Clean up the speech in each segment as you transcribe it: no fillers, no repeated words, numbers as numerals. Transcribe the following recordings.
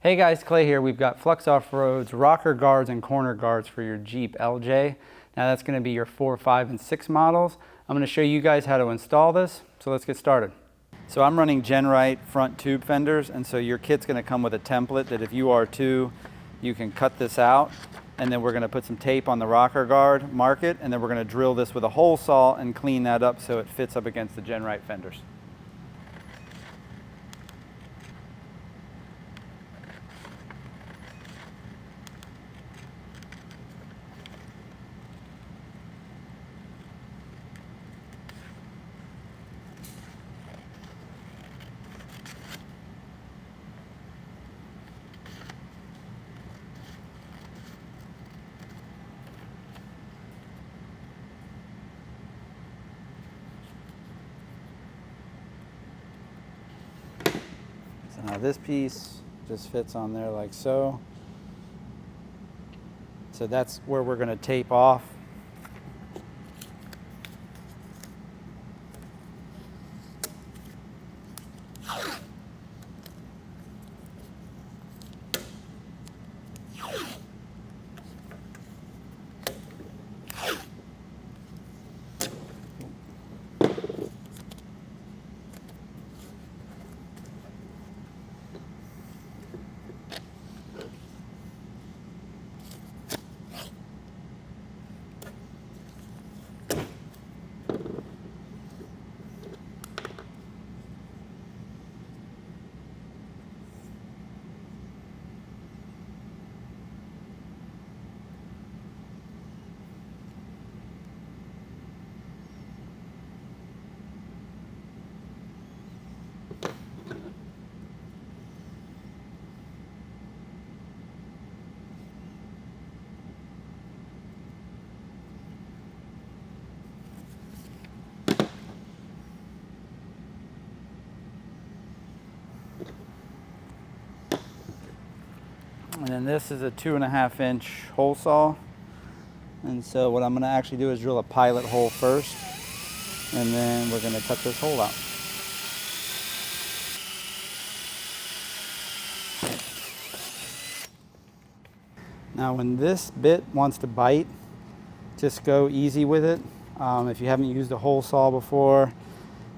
Hey guys, Clay here. We've got Flux Offroad's rocker guards and corner guards for your Jeep LJ. Now that's going to be your 4, 5, and 6 models. I'm going to show you guys how to install this, so let's get started. So I'm running Genrite front tube fenders, and so your kit's going to come with a template that if you are too, you can cut this out, and then we're going to put some tape on the rocker guard, mark it, and then we're going to drill this with a hole saw and clean that up so it fits up against the Genrite fenders. So now this piece just fits on there like so. So that's where we're going to tape off. And then this is a 2.5 inch hole saw. And so what I'm going to actually do is drill a pilot hole first, and then we're going to cut this hole out. Now when this bit wants to bite, just go easy with it. If you haven't used a hole saw before,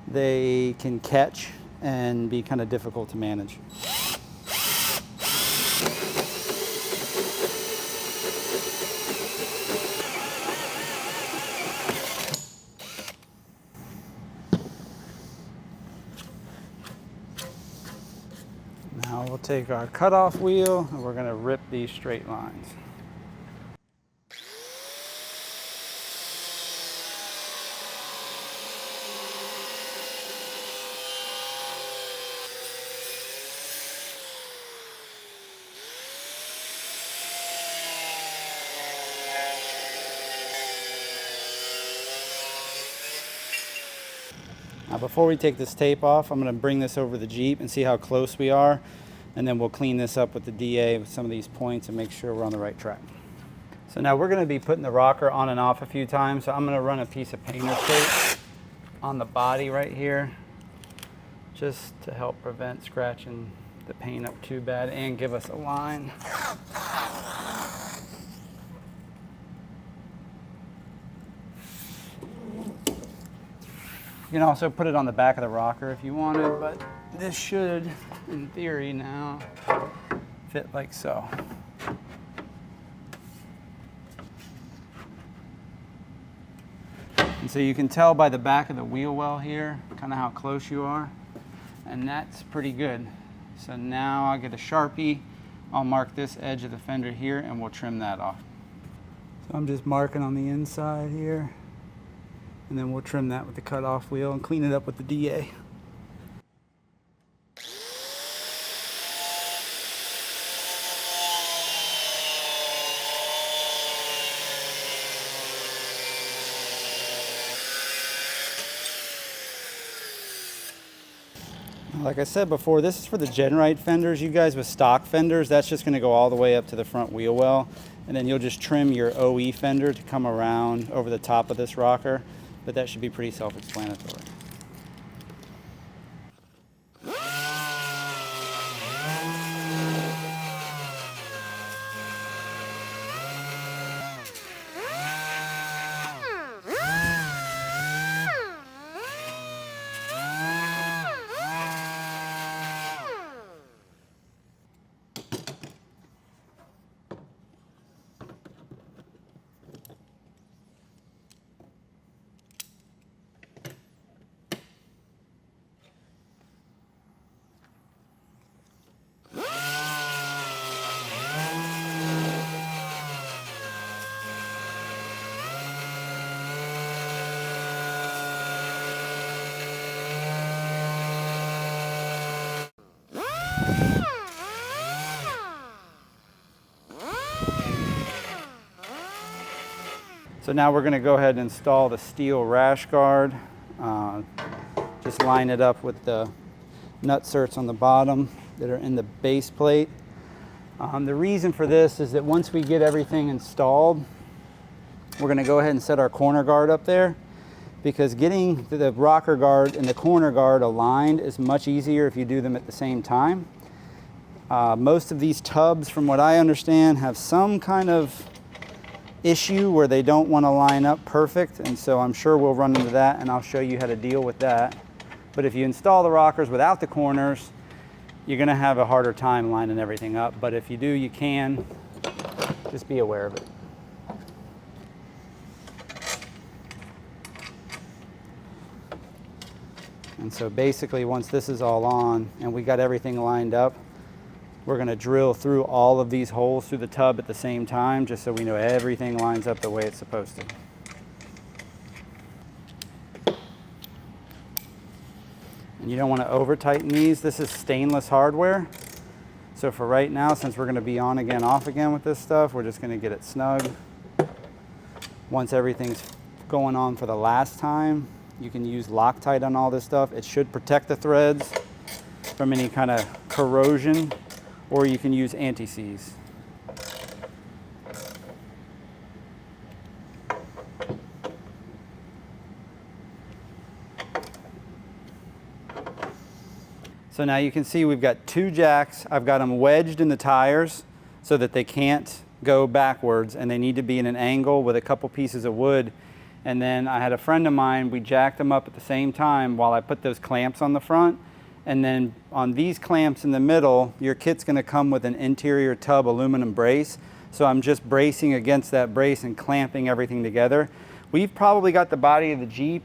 they can catch and be kind of difficult to manage. Now we'll take our cutoff wheel and we're going to rip these straight lines. Now before we take this tape off, I'm going to bring this over the Jeep and see how close we are, and then we'll clean this up with the DA with some of these points and make sure we're on the right track. So now we're going to be putting the rocker on and off a few times, so I'm going to run a piece of painter's tape on the body right here just to help prevent scratching the paint up too bad and give us a line. You can also put it on the back of the rocker if you wanted, but this should, in theory now, fit like so. And so you can tell by the back of the wheel well here, kind of how close you are, and that's pretty good. So now I'll get a Sharpie, I'll mark this edge of the fender here, and we'll trim that off. So I'm just marking on the inside here. And then we'll trim that with the cutoff wheel and clean it up with the DA. Like I said before, this is for the Genrite fenders. You guys with stock fenders, that's just going to go all the way up to the front wheel well. And then you'll just trim your OE fender to come around over the top of this rocker. But that should be pretty self-explanatory. So now we're going to go ahead and install the steel rash guard. Just line it up with the nutserts on the bottom that are in the base plate. The reason for this is that once we get everything installed, we're going to go ahead and set our corner guard up there, because getting the rocker guard and the corner guard aligned is much easier if you do them at the same time. Most of these tubs, from what I understand, have some kind of issue where they don't want to line up perfect, and so I'm sure we'll run into that, and I'll show you how to deal with that. But if you install the rockers without the corners, you're going to have a harder time lining everything up. But if you do, you can. Just be aware of it. And so basically, once this is all on and we got everything lined up, we're going to drill through all of these holes through the tub at the same time, just so we know everything lines up the way it's supposed to. And you don't want to over tighten these. This is stainless hardware. So for right now, since we're going to be on again, off again with this stuff, we're just going to get it snug. Once everything's going on for the last time, you can use Loctite on all this stuff. It should protect the threads from any kind of corrosion, or you can use anti-seize. So now you can see we've got two jacks. I've got them wedged in the tires so that they can't go backwards, and they need to be in an angle with a couple pieces of wood. And then I had a friend of mine, we jacked them up at the same time while I put those clamps on the front. And then on these clamps in the middle, your kit's going to come with an interior tub aluminum brace. So I'm just bracing against that brace and clamping everything together. We've probably got the body of the Jeep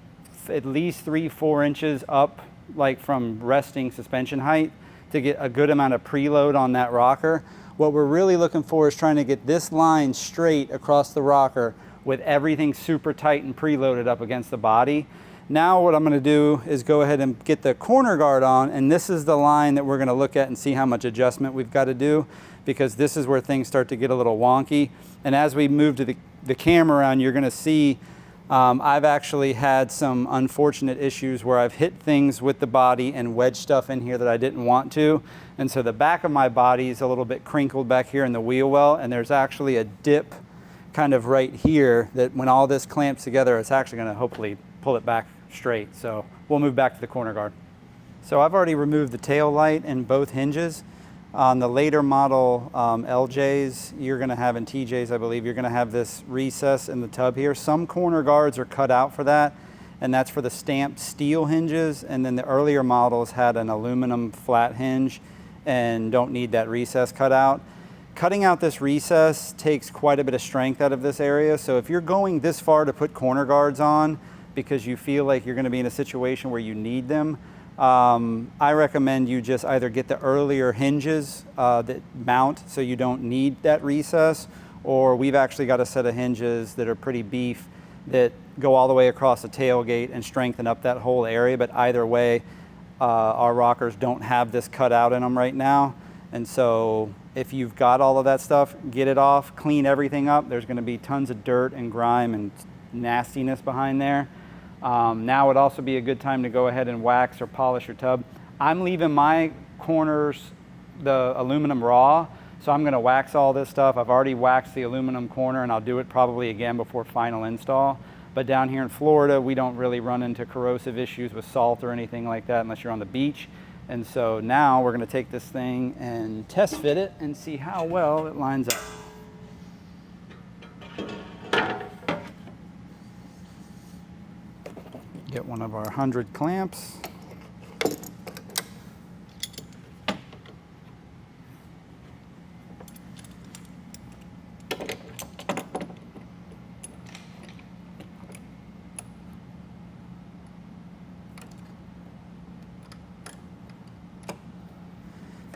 at least 3-4 inches up, like from resting suspension height, to get a good amount of preload on that rocker. What we're really looking for is trying to get this line straight across the rocker with everything super tight and preloaded up against the body. Now what I'm going to do is go ahead and get the corner guard on, and this is the line that we're going to look at and see how much adjustment we've got to do, because this is where things start to get a little wonky. And as we move to the camera around, you're going to see I've actually had some unfortunate issues where I've hit things with the body and wedged stuff in here that I didn't want to. And so the back of my body is a little bit crinkled back here in the wheel well, and there's actually a dip kind of right here that when all this clamps together, it's actually going to hopefully pull it back straight. So we'll move back to the corner guard. So I've already removed the tail light and both hinges. On the later model LJs, you're going to have, and TJs I believe, you're going to have this recess in the tub here. Some corner guards are cut out for that, and that's for the stamped steel hinges. And then the earlier models had an aluminum flat hinge and don't need that recess cut out. Cutting out this recess takes quite a bit of strength out of this area. So if you're going this far to put corner guards on because you feel like you're going to be in a situation where you need them, I recommend you just either get the earlier hinges that mount so you don't need that recess, or we've actually got a set of hinges that are pretty beef that go all the way across the tailgate and strengthen up that whole area. But either way, our rockers don't have this cut out in them right now. And so if you've got all of that stuff, get it off, clean everything up. There's going to be tons of dirt and grime and nastiness behind there. Now would also be a good time to go ahead and wax or polish your tub. I'm leaving my corners, the aluminum raw, so I'm going to wax all this stuff. I've already waxed the aluminum corner, and I'll do it probably again before final install. But down here in Florida, we don't really run into corrosive issues with salt or anything like that unless you're on the beach. And so now we're going to take this thing and test fit it and see how well it lines up. Get one of our 100 clamps.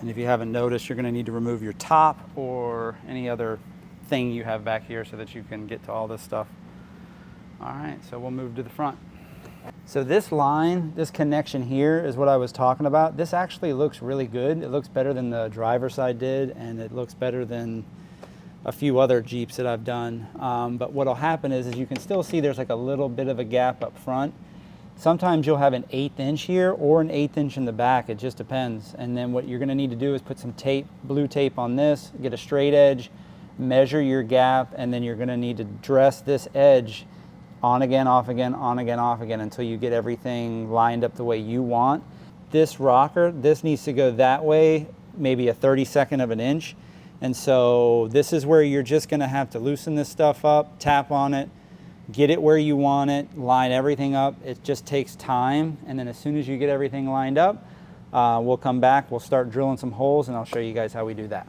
And if you haven't noticed, you're going to need to remove your top or any other thing you have back here so that you can get to all this stuff. All right, so we'll move to the front. So this line, this connection here is what I was talking about. This actually looks really good. It looks better than the driver's side did, and it looks better than a few other Jeeps that I've done. But what'll happen is you can still see there's like a little bit of a gap up front. Sometimes you'll have an 1/8 inch here or an 1/8 inch in the back. It just depends. And then what you're gonna need to do is put some tape, blue tape on this, get a straight edge, measure your gap, and then you're gonna need to dress this edge on again, off again, on again, off again, until you get everything lined up the way you want. This rocker, this needs to go that way, maybe a 32nd of an inch. And so this is where you're just gonna have to loosen this stuff up, tap on it, get it where you want it, line everything up. It just takes time. And then as soon as you get everything lined up, we'll come back, we'll start drilling some holes, and I'll show you guys how we do that.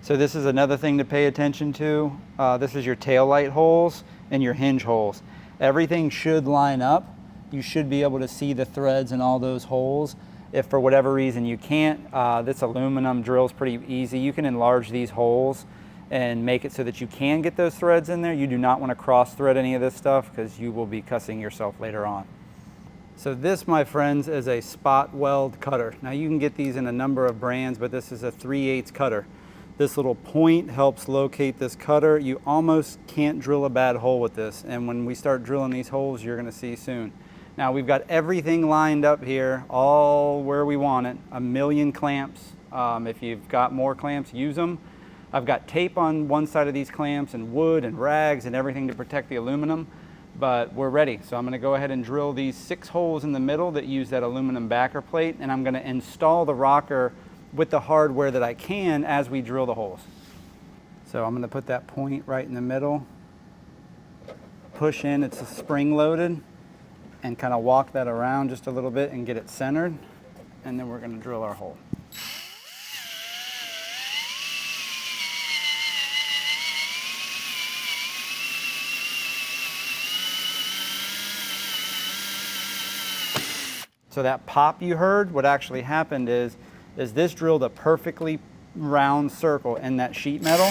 So this is another thing to pay attention to. This is your tail light holes and your hinge holes. Everything should line up. You should be able to see the threads in all those holes. If for whatever reason you can't, this aluminum drill is pretty easy. You can enlarge these holes and make it so that you can get those threads in there. You do not want to cross thread any of this stuff because you will be cussing yourself later on. So this, my friends, is a spot weld cutter. Now you can get these in a number of brands, but this is a 3/8 cutter. This little point helps locate this cutter. You almost can't drill a bad hole with this. And when we start drilling these holes, you're gonna see soon. Now we've got everything lined up here, all where we want it. 1,000,000 clamps. If you've got more clamps, use them. I've got tape on one side of these clamps and wood and rags and everything to protect the aluminum, but we're ready. So I'm gonna go ahead and drill these 6 holes in the middle that use that aluminum backer plate, and I'm gonna install the rocker with the hardware that I can as we drill the holes. So I'm gonna put that point right in the middle, push in, it's spring loaded, and kind of walk that around just a little bit and get it centered, and then we're gonna drill our hole. So that pop you heard, what actually happened is this drilled a perfectly round circle in that sheet metal,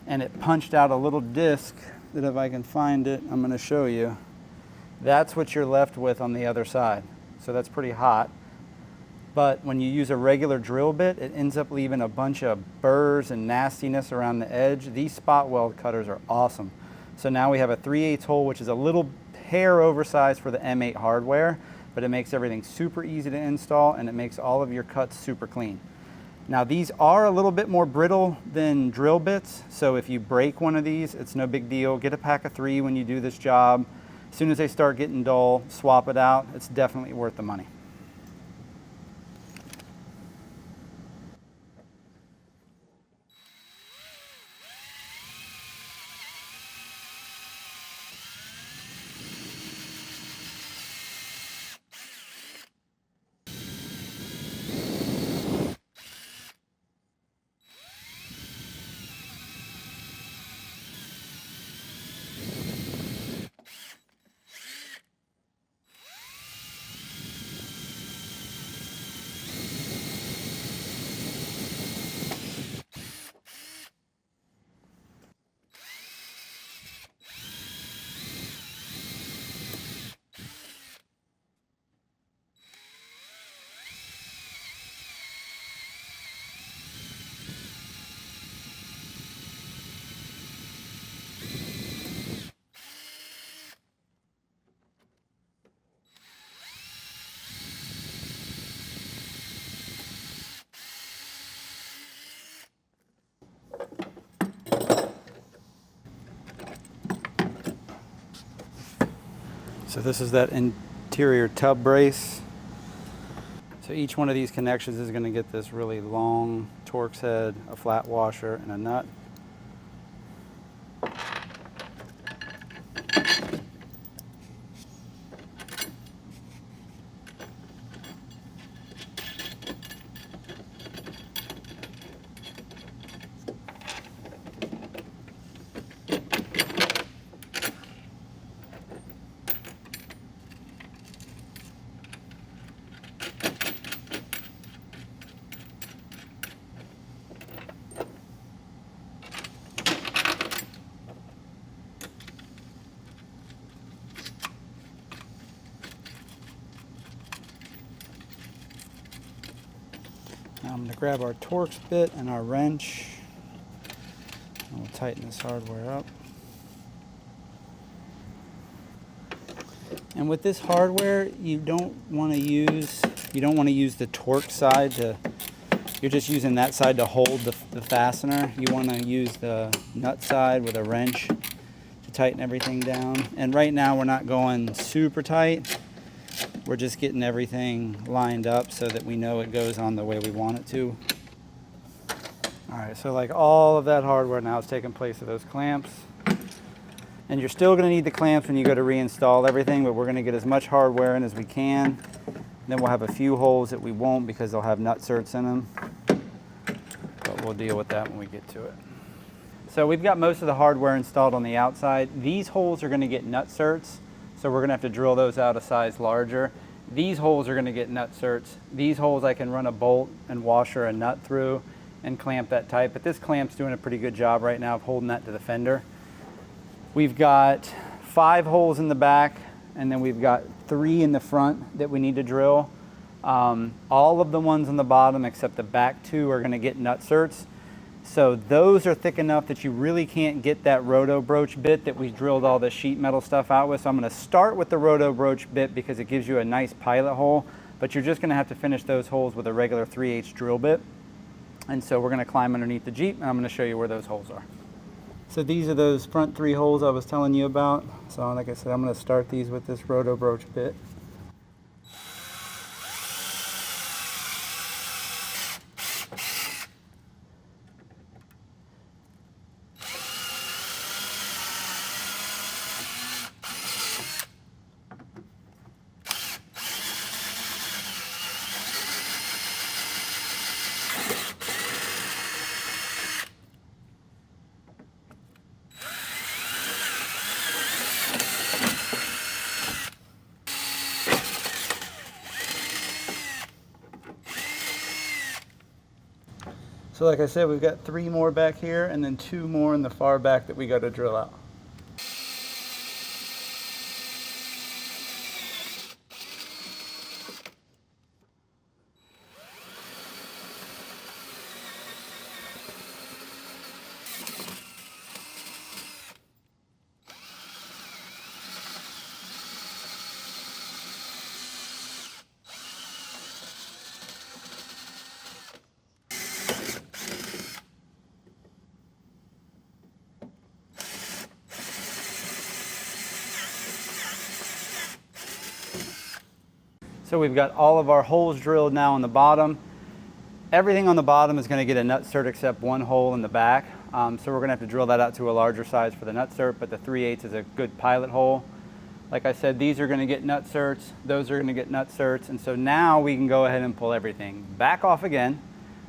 and it punched out a little disc that, if I can find it, I'm gonna show you. That's what you're left with on the other side. So that's pretty hot. But when you use a regular drill bit, it ends up leaving a bunch of burrs and nastiness around the edge. These spot weld cutters are awesome. So now we have a 3/8 hole, which is a little hair oversized for the M8 hardware, but it makes everything super easy to install, and it makes all of your cuts super clean. Now these are a little bit more brittle than drill bits, so if you break one of these, it's no big deal. Get a pack of 3 when you do this job. As soon as they start getting dull, swap it out. It's definitely worth the money. So this is that interior tub brace. So each one of these connections is going to get this really long Torx head, a flat washer, and a nut. Now I'm going to grab our Torx bit and our wrench. tighten this hardware up. And with this hardware, you don't want to use the torque side to, you're just using that side to hold the fastener. You want to use the nut side with a wrench to tighten everything down. And right now we're not going super tight. We're just getting everything lined up so that we know it goes on the way we want it to. All right, so like all of that hardware now is taking place of those clamps. And you're still going to need the clamps when you go to reinstall everything, but we're going to get as much hardware in as we can. Then we'll have a few holes that we won't because they'll have nut certs in them. But we'll deal with that when we get to it. So we've got most of the hardware installed on the outside. These holes are going to get nut certs, so we're going to have to drill those out a size larger. These holes are going to get nut certs. These holes I can run a bolt and washer and nut through and clamp that tight, but this clamp's doing a pretty good job right now of holding that to the fender. We've got 5 holes in the back, and then we've got 3 in the front that we need to drill. All of the ones on the bottom except the back 2 are going to get nut certs. So those are thick enough that you really can't get that roto broach bit that we drilled all the sheet metal stuff out with. So I'm going to start with the roto broach bit because it gives you a nice pilot hole, but you're just going to have to finish those holes with a regular 3/8 drill bit. And so we're going to climb underneath the Jeep, and I'm going to show you where those holes are. So these are those front 3 holes I was telling you about. So like I said, I'm going to start these with this roto broach bit. So like I said, we've got 3 more back here and then 2 more in the far back that we got to drill out. So we've got all of our holes drilled now on the bottom. Everything on the bottom is going to get a nut cert except 1 hole in the back. So we're going to have to drill that out to a larger size for the nut cert, but the 3/8 is a good pilot hole. Like I said, these are going to get nut certs, those are going to get nut certs, and so now we can go ahead and pull everything back off again.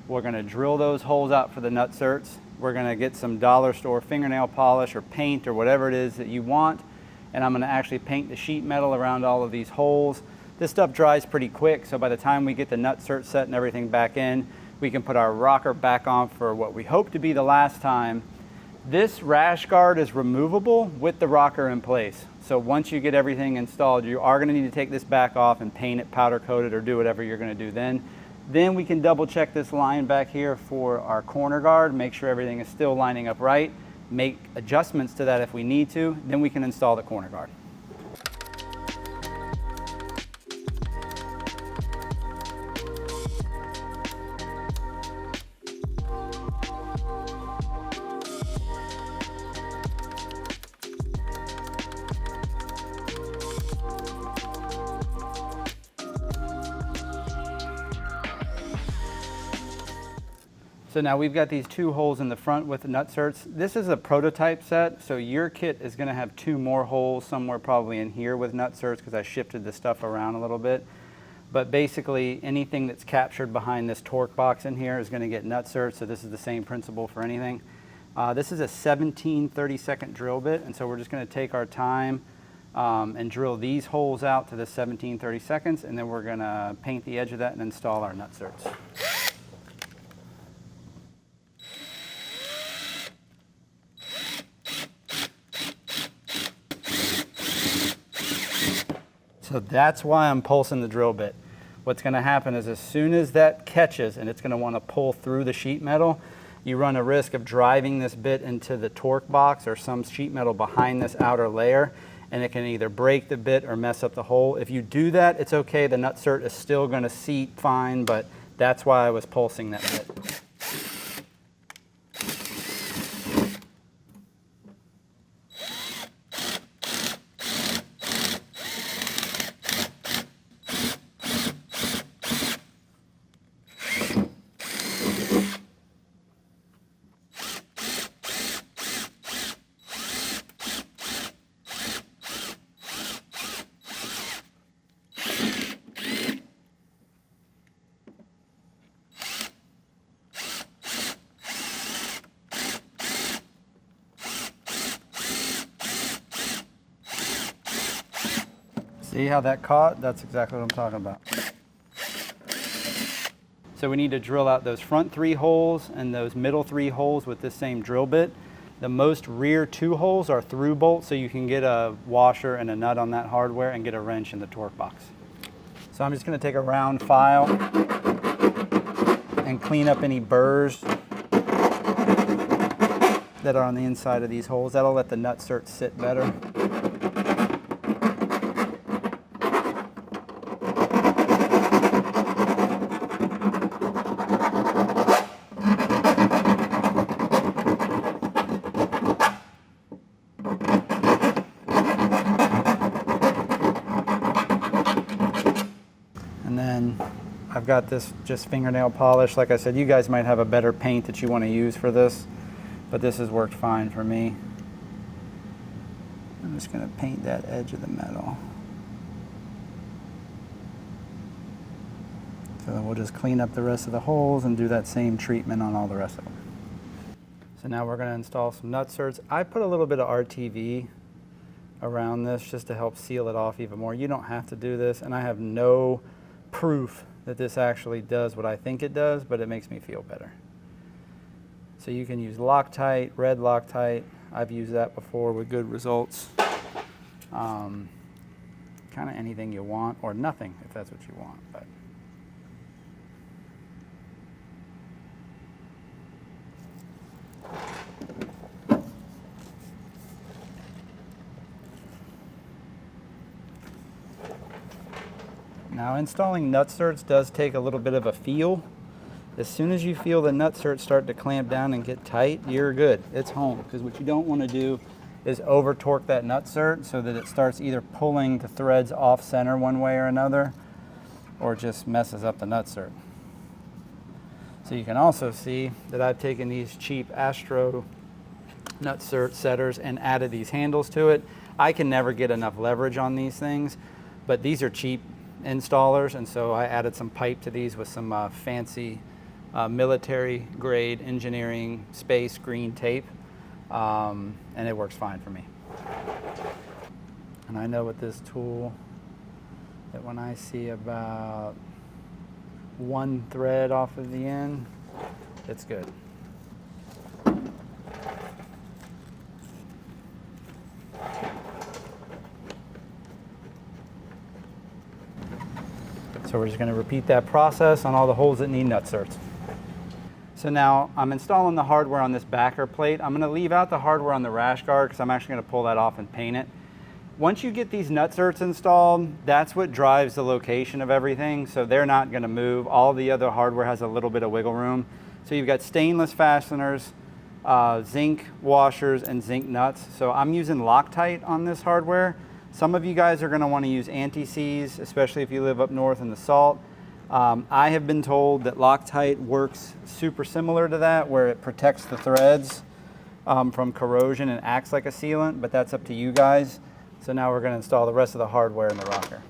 We're going to drill those holes out for the nut certs. We're going to get some dollar store fingernail polish or paint or whatever it is that you want, and I'm going to actually paint the sheet metal around all of these holes. This stuff dries pretty quick, so by the time we get the nut cert set and everything back in, we can put our rocker back on for what we hope to be the last time. This rash guard is removable with the rocker in place. So once you get everything installed, you are going to need to take this back off and paint it, powder coat it, or do whatever you're going to do then. Then we can double check this line back here for our corner guard, make sure everything is still lining up right, make adjustments to that if we need to, then we can install the corner guard. So now we've got these 2 holes in the front with the nut certs. This is a prototype set, so your kit is going to have 2 more holes somewhere probably in here with nut certs because I shifted the stuff around a little bit. But basically anything that's captured behind this torque box in here is going to get nut certs, so this is the same principle for anything. This is a 17/32 drill bit, and so we're just going to take our time and drill these holes out to the 17/32, and then we're going to paint the edge of that and install our nut certs. So that's why I'm pulsing the drill bit. What's going to happen is as soon as that catches and it's going to want to pull through the sheet metal, you run a risk of driving this bit into the torque box or some sheet metal behind this outer layer, and it can either break the bit or mess up the hole. If you do that, it's okay. The nut cert is still going to seat fine, but that's why I was pulsing that bit. See how that caught? That's exactly what I'm talking about. So we need to drill out those front 3 holes and those middle 3 holes with this same drill bit. The most rear 2 holes are through bolts, so you can get a washer and a nut on that hardware and get a wrench in the torque box. So I'm just going to take a round file and clean up any burrs that are on the inside of these holes. That'll let the nut cert sit better. And then I've got this just fingernail polish. Like I said, you guys might have a better paint that you want to use for this, but this has worked fine for me. I'm just going to paint that edge of the metal. So we'll just clean up the rest of the holes and do that same treatment on all the rest of them. So now we're going to install some nut certs. I put a little bit of RTV around this just to help seal it off even more. You don't have to do this, and I have no proof that this actually does what I think it does, but it makes me feel better. So you can use Loctite, red Loctite. I've used that before with good results. Kind of anything you want, or nothing if that's what you want. But now installing nut certs does take a little bit of a feel. As soon as you feel the nut certs start to clamp down and get tight, you're good. It's home. Because what you don't want to do is over torque that nut cert so that it starts either pulling the threads off center one way or another, or just messes up the nut cert. So you can also see that I've taken these cheap Astro nut cert setters and added these handles to it. I can never get enough leverage on these things, but these are cheap installers, and so I added some pipe to these with some fancy military grade engineering space green tape, and it works fine for me. And I know with this tool that when I see about 1 thread off of the end, it's good. So we're just going to repeat that process on all the holes that need nut certs. So now I'm installing the hardware on this backer plate. I'm going to leave out the hardware on the rash guard because I'm actually going to pull that off and paint it. Once you get these nut certs installed, that's what drives the location of everything. So they're not going to move. All the other hardware has a little bit of wiggle room. So you've got stainless fasteners, zinc washers, and zinc nuts. So I'm using Loctite on this hardware. Some of you guys are going to want to use anti-seize, especially if you live up north in the salt. I have been told that Loctite works super similar to that, where it protects the threads from corrosion and acts like a sealant, but that's up to you guys. So now we're going to install the rest of the hardware in the rocker.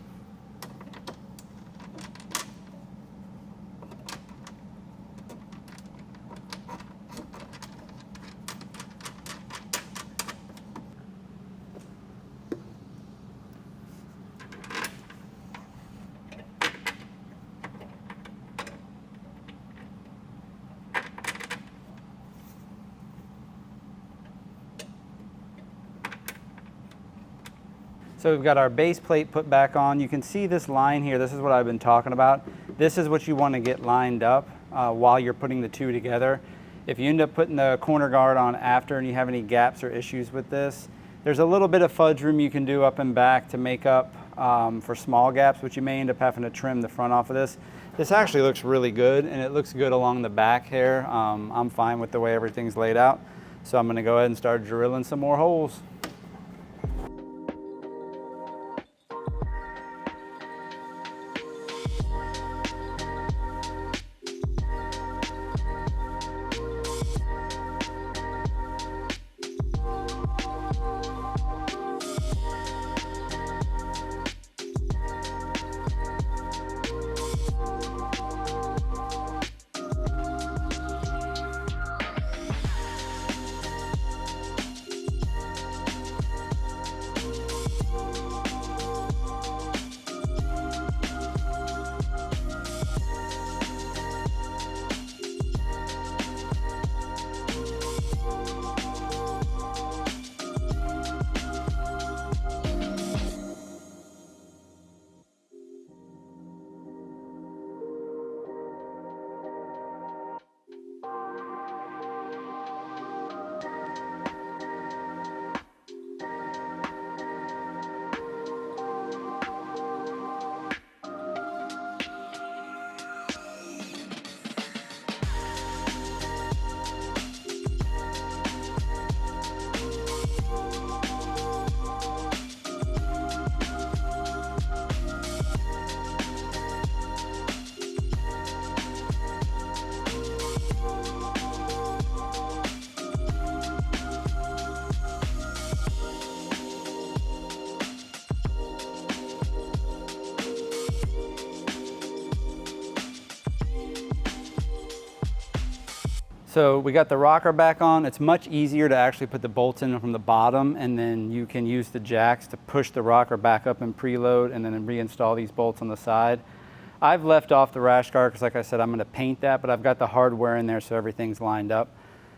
So we've got our base plate put back on. You can see this line here. This is what I've been talking about. This is what you want to get lined up while you're putting the two together. If you end up putting the corner guard on after and you have any gaps or issues with this, there's a little bit of fudge room you can do up and back to make up for small gaps, which you may end up having to trim the front off of this. This actually looks really good, and it looks good along the back here. I'm fine with the way everything's laid out. So I'm gonna go ahead and start drilling some more holes. So we got the rocker back on. It's much easier to actually put the bolts in from the bottom, and then you can use the jacks to push the rocker back up and preload and then reinstall these bolts on the side. I've left off the rash guard because, like I said, I'm going to paint that, but I've got the hardware in there so everything's lined up.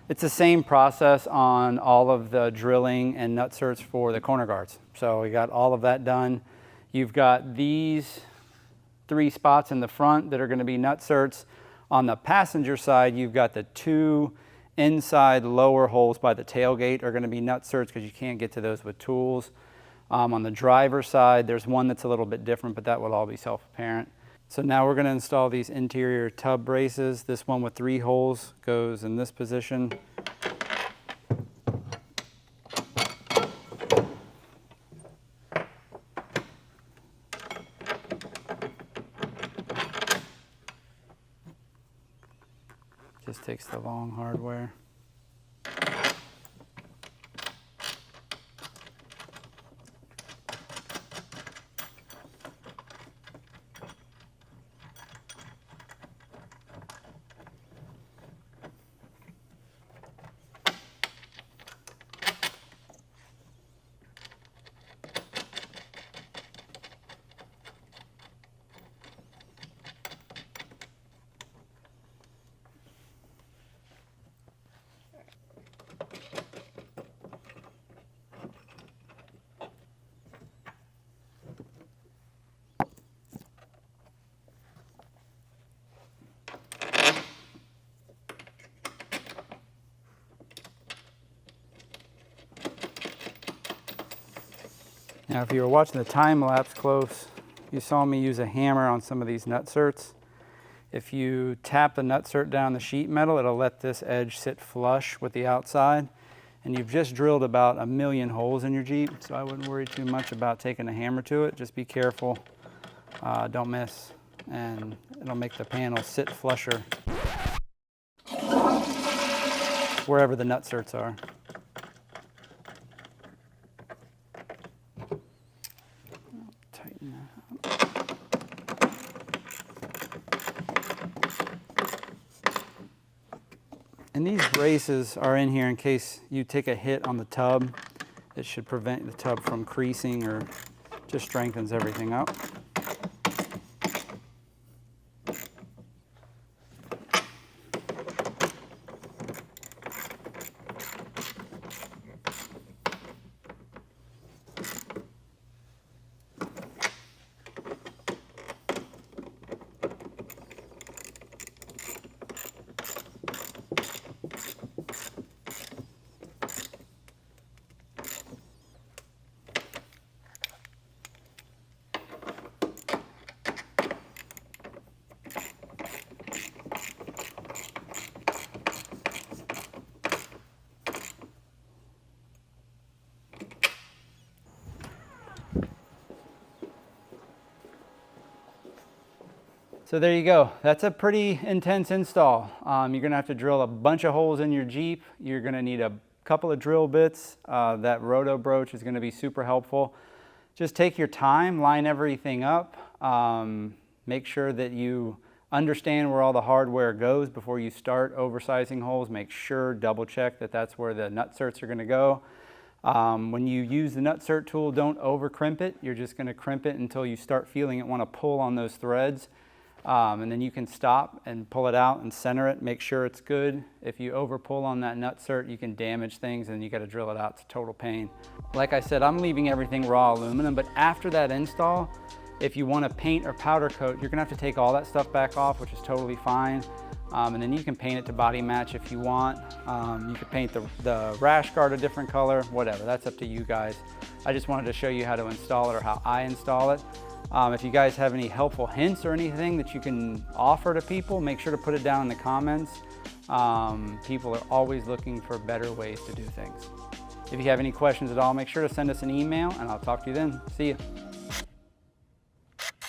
It's the same process on all of the drilling and nut certs for the corner guards. So we got all of that done. You've got these 3 spots in the front that are going to be nut certs. On the passenger side, you've got the 2 inside lower holes by the tailgate are going to be nut certs because you can't get to those with tools. On the driver's side, there's one that's a little bit different, but that will all be self-apparent. So now we're going to install these interior tub braces. This one with 3 holes goes in this position. Just takes the long hardware. Now, if you were watching the time lapse close, you saw me use a hammer on some of these nut certs. If you tap the nut cert down the sheet metal, it'll let this edge sit flush with the outside. And you've just drilled about 1,000,000 holes in your Jeep, so I wouldn't worry too much about taking a hammer to it. Just be careful, don't miss, and it'll make the panel sit flusher wherever the nut certs are. Tighten that up. And these braces are in here in case you take a hit on the tub. It should prevent the tub from creasing, or just strengthens everything up. So there you go. That's a pretty intense install. You're gonna have to drill a bunch of holes in your Jeep. You're gonna need a couple of drill bits. That roto broach is gonna be super helpful. Just take your time, line everything up. Make sure that you understand where all the hardware goes before you start oversizing holes. Make sure, double check that that's where the nutserts are gonna go. When you use the nutsert tool, don't over crimp it. You're just gonna crimp it until you start feeling it wanna pull on those threads. And then you can stop and pull it out and center it, make sure it's good. If you over pull on that nutsert, you can damage things and you gotta drill it out. It's a total pain. Like I said, I'm leaving everything raw aluminum, but after that install, if you wanna paint or powder coat, you're gonna have to take all that stuff back off, which is totally fine. And then you can paint it to body match if you want. You could paint the rash guard a different color, whatever, that's up to you guys. I just wanted to show you how to install it or how I install it. If you guys have any helpful hints or anything that you can offer to people, make sure to put it down in the comments. People are always looking for better ways to do things. If you have any questions at all, make sure to send us an email and I'll talk to you then. See you.